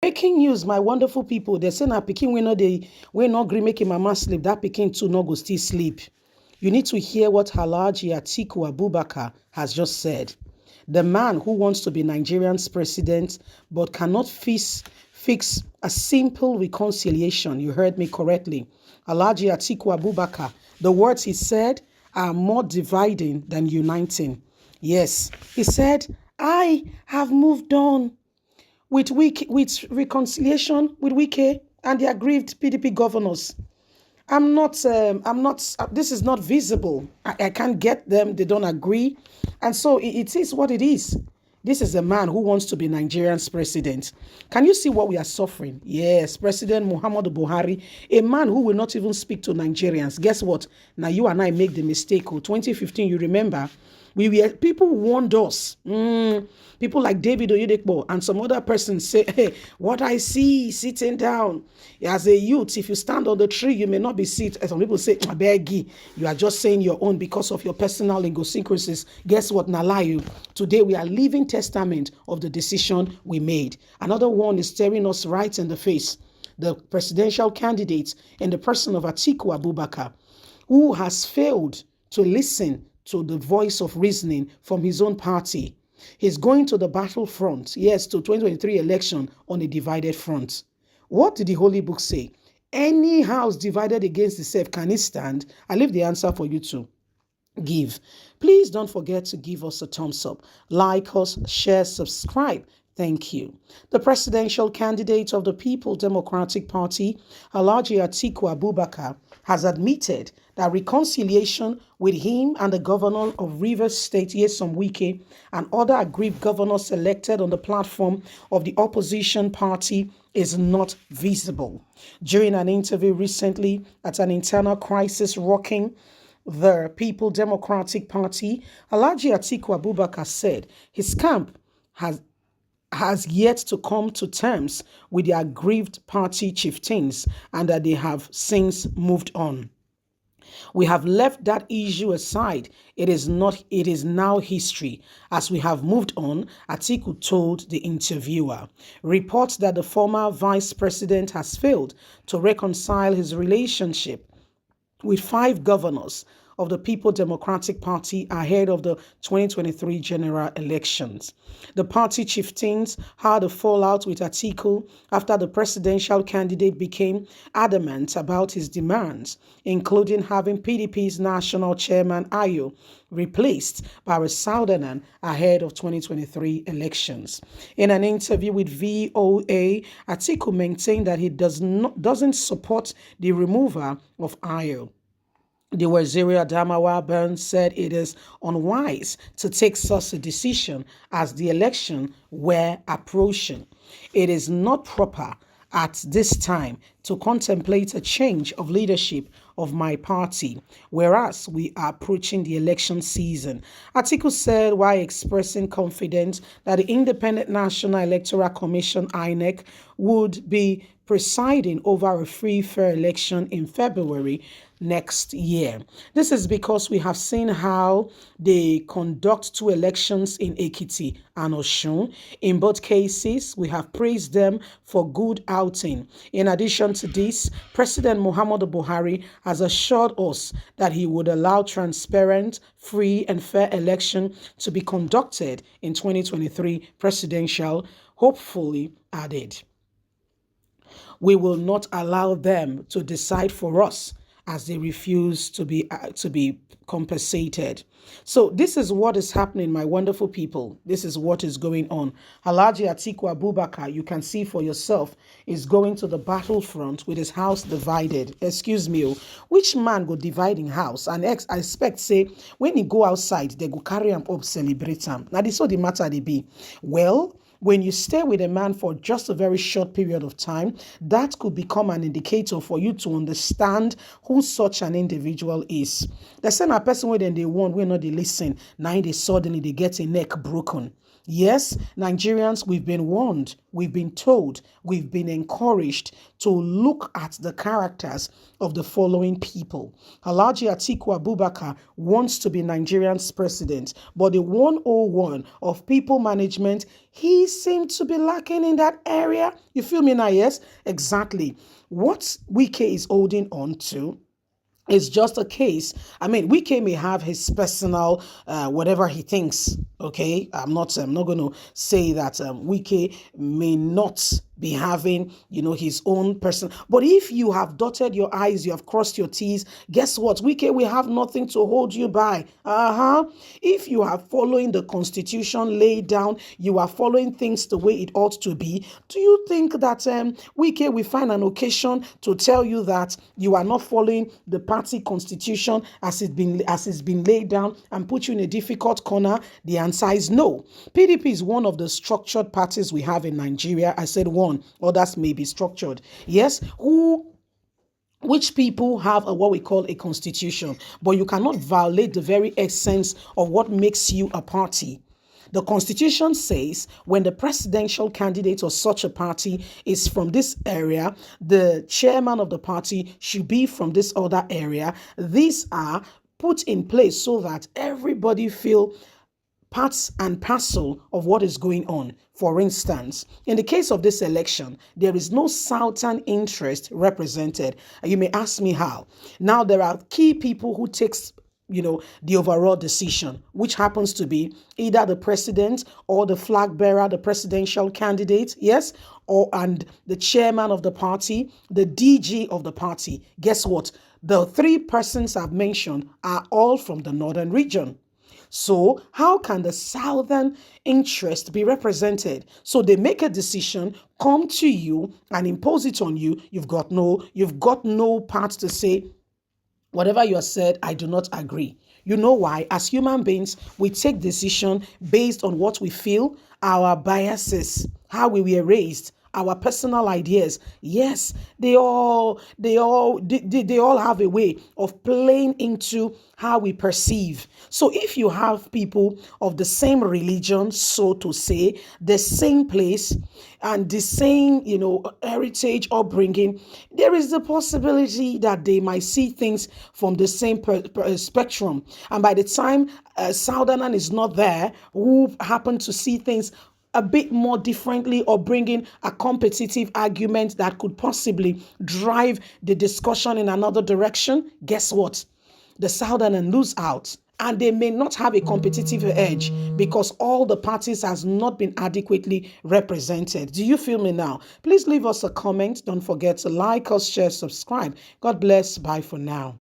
Breaking news, my wonderful people. They say na pikin we not gree make mama sleep. That pikin too no go still sleep. You need to hear what Alhaji Atiku Abubakar has just said. The man who wants to be Nigerian's president but cannot fix a simple reconciliation. You heard me correctly. Alhaji Atiku Abubakar. The words he said are more dividing than uniting. Yes, he said, I have moved on with reconciliation with Wike and the aggrieved PDP governors. This is not visible. I can't get them. They don't agree. And so it is what it is. This is a man who wants to be Nigerian's president. Can you see what we are suffering? Yes, President Muhammadu Buhari, a man who will not even speak to Nigerians. Guess what? Now you and I make the mistake. 2015, you remember, people warned us. People like David Oyedepo and some other persons say, hey, what I see sitting down as a youth, if you stand on the tree, you may not be seated. Some people say, Abegi, you are just saying your own because of your personal idiosyncrasies. Guess what? Nalayu. Today we are living testament of the decision we made. Another one is staring us right in the face. The presidential candidate in the person of Atiku Abubakar, who has failed to listen to the voice of reasoning from his own party. He's going to the battlefront, yes, to 2023 election on a divided front. What did the Holy Book say? Any house divided against itself, can it stand? I leave the answer for you to give. Please don't forget to give us a thumbs up, like us, share, subscribe. Thank you. The presidential candidate of the People Democratic Party, Alhaji Atiku Abubakar, has admitted that reconciliation with him and the governor of Rivers State, Nyesom Wike, and other aggrieved governors elected on the platform of the opposition party is not visible. During an interview recently at an internal crisis rocking the People Democratic Party, Alhaji Atiku Abubakar said his camp has yet to come to terms with the aggrieved party chieftains and that they have since moved on. We have left that issue aside. It is now history. As we have moved on, Atiku told the interviewer. Reports that the former vice president has failed to reconcile his relationship with 5 governors of the People Democratic Party ahead of the 2023 general elections. The party chieftains had a fallout with Atiku after the presidential candidate became adamant about his demands, including having PDP's national chairman Ayo replaced by a Southerner ahead of 2023 elections. In an interview with VOA, Atiku maintained that he doesn't support the removal of Ayo. The Waziri Adamawa Burns said it is unwise to take such a decision as the election were approaching. It is not proper at this time to contemplate a change of leadership of my party, whereas we are approaching the election season. Atiku said while expressing confidence that the Independent National Electoral Commission, INEC, would be presiding over a free, fair election in February next year. This is because we have seen how they conduct 2 elections in Ekiti and Osun. In both cases, we have praised them for good outing. In addition to this, President Muhammadu Buhari has assured us that he would allow transparent, free and fair election to be conducted in 2023 presidential, hopefully added. We will not allow them to decide for us as they refuse to be compensated. So this is what is happening, my wonderful people. This is what is going on. Alhaji Atiku Abubakar, you can see for yourself, is going to the battlefront with his house divided. Excuse me, which man go divide in house? And I expect, say, when he go outside, they go carry him up, celebrate him. Now, this is what the matter they be. Well, when you stay with a man for just a very short period of time, that could become an indicator for you to understand who such an individual is. The same person when they want, we're not they listen. Now they suddenly they get a neck broken. Yes, Nigerians, we've been warned, we've been told, we've been encouraged to look at the characters of the following people. Alhaji Atiku Abubakar wants to be Nigerian's president, but the 101 of people management, he seemed to be lacking in that area. You feel me now? Yes, exactly. What Wike is holding on to, it's just a case. I mean, Wike may have his personal whatever he thinks. Okay, I'm not going to say that Wike may not be having, his own person. But if you have dotted your I's, you have crossed your T's, guess what? Wike will have nothing to hold you by. If you are following the constitution laid down, you are following things the way it ought to be. Do you think that Wike will find an occasion to tell you that you are not following the party constitution as it's been laid down and put you in a difficult corner? The answer is no. PDP is one of the structured parties we have in Nigeria. I said one, others may be structured. Yes, which people have what we call a constitution, but you cannot violate the very essence of what makes you a party. The constitution says when the presidential candidate or such a party is from this area, the chairman of the party should be from this other area. These are put in place so that everybody feel parts and parcel of what is going on. For instance, in the case of this election, there is no southern interest represented. You may ask me how. Now, there are key people who takes the overall decision, which happens to be either the president or the flag bearer, the presidential candidate, yes, and the chairman of the party, the DG of the party. Guess what? The three persons I've mentioned are all from the northern region. So how can the southern interest be represented? So they make a decision, come to you and impose it on you. You've got no part to say, whatever you have said, I do not agree. You know why? As human beings, we take decision based on what we feel, our biases, how we were raised, our personal ideas. Yes, they all have a way of playing into how we perceive. So if you have people of the same religion, so to say, the same place and the same, heritage upbringing, there is the possibility that they might see things from the same spectrum. And by the time a southerner is not there, who happen to see things a bit more differently or bringing a competitive argument that could possibly drive the discussion in another direction, guess what? The southerner lose out. And they may not have a competitive edge because all the parties has not been adequately represented. Do you feel me now? Please leave us a comment. Don't forget to like us, share, subscribe. God bless. Bye for now.